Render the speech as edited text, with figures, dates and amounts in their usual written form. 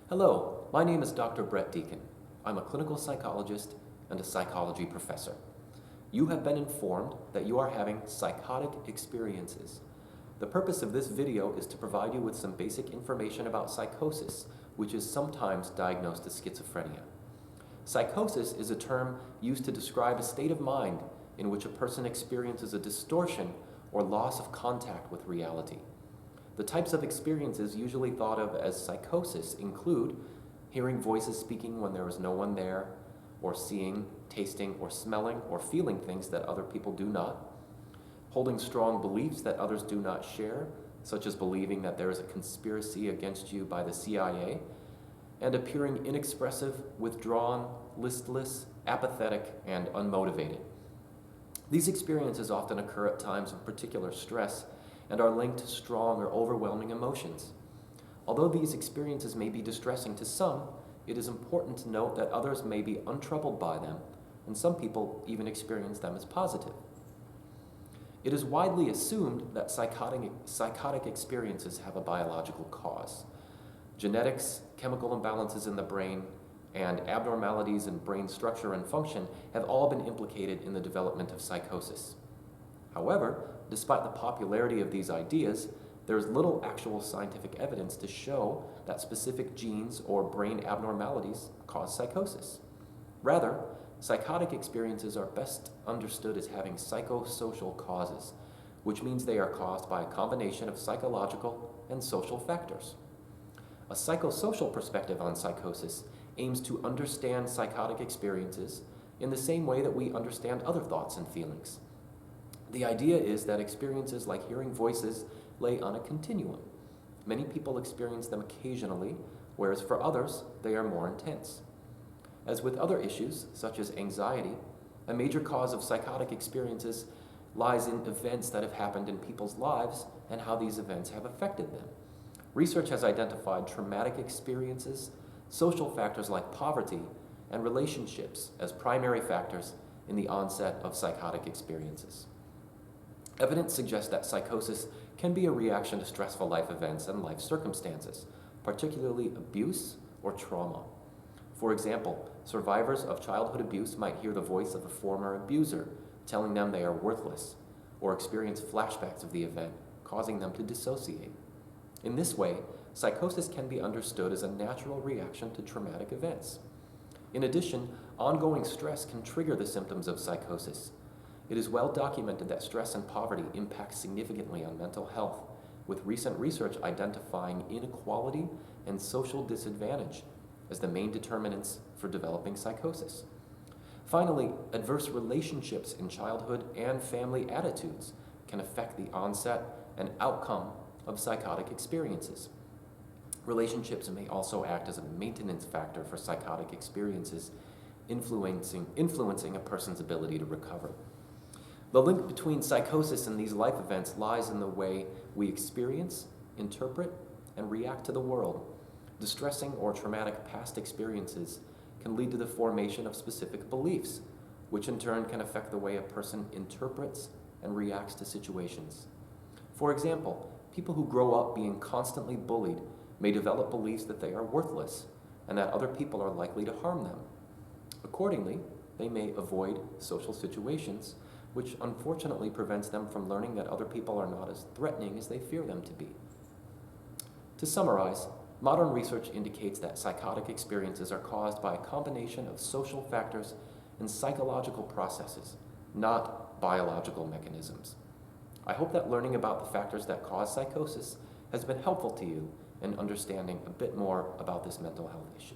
Hello, my name is Dr. Brett Deacon. I'm a clinical psychologist and a psychology professor. You have been informed that you are having psychotic experiences. The purpose of this video is to provide you with some basic information about psychosis, which is sometimes diagnosed as schizophrenia. Psychosis is a term used to describe a state of mind in which a person experiences a distortion or loss of contact with reality. The types of experiences usually thought of as psychosis include hearing voices speaking when there is no one there, or seeing, tasting, or smelling, or feeling things that other people do not, holding strong beliefs that others do not share, such as believing that there is a conspiracy against you by the CIA, and appearing inexpressive, withdrawn, listless, apathetic, and unmotivated. These experiences often occur at times of particular stress and are linked to strong or overwhelming emotions. Although these experiences may be distressing to some, it is important to note that others may be untroubled by them, and some people even experience them as positive. It is widely assumed that psychotic experiences have a biological cause. Genetics, chemical imbalances in the brain, and abnormalities in brain structure and function have all been implicated in the development of psychosis. However, despite the popularity of these ideas, there is little actual scientific evidence to show that specific genes or brain abnormalities cause psychosis. Rather, psychotic experiences are best understood as having psychosocial causes, which means they are caused by a combination of psychological and social factors. A psychosocial perspective on psychosis aims to understand psychotic experiences in the same way that we understand other thoughts and feelings. The idea is that experiences like hearing voices lay on a continuum. Many people experience them occasionally, whereas for others, they are more intense. As with other issues, such as anxiety, a major cause of psychotic experiences lies in events that have happened in people's lives and how these events have affected them. Research has identified traumatic experiences, social factors like poverty, and relationships as primary factors in the onset of psychotic experiences. Evidence suggests that psychosis can be a reaction to stressful life events and life circumstances, particularly abuse or trauma. For example, survivors of childhood abuse might hear the voice of a former abuser telling them they are worthless, or experience flashbacks of the event, causing them to dissociate. In this way, psychosis can be understood as a natural reaction to traumatic events. In addition, ongoing stress can trigger the symptoms of psychosis. It is well documented that stress and poverty impact significantly on mental health, with recent research identifying inequality and social disadvantage as the main determinants for developing psychosis. Finally, adverse relationships in childhood and family attitudes can affect the onset and outcome of psychotic experiences. Relationships may also act as a maintenance factor for psychotic experiences, influencing a person's ability to recover. The link between psychosis and these life events lies in the way we experience, interpret, and react to the world. Distressing or traumatic past experiences can lead to the formation of specific beliefs, which in turn can affect the way a person interprets and reacts to situations. For example, people who grow up being constantly bullied may develop beliefs that they are worthless and that other people are likely to harm them. Accordingly, they may avoid social situations, which unfortunately prevents them from learning that other people are not as threatening as they fear them to be. To summarize, modern research indicates that psychotic experiences are caused by a combination of social factors and psychological processes, not biological mechanisms. I hope that learning about the factors that cause psychosis has been helpful to you in understanding a bit more about this mental health issue.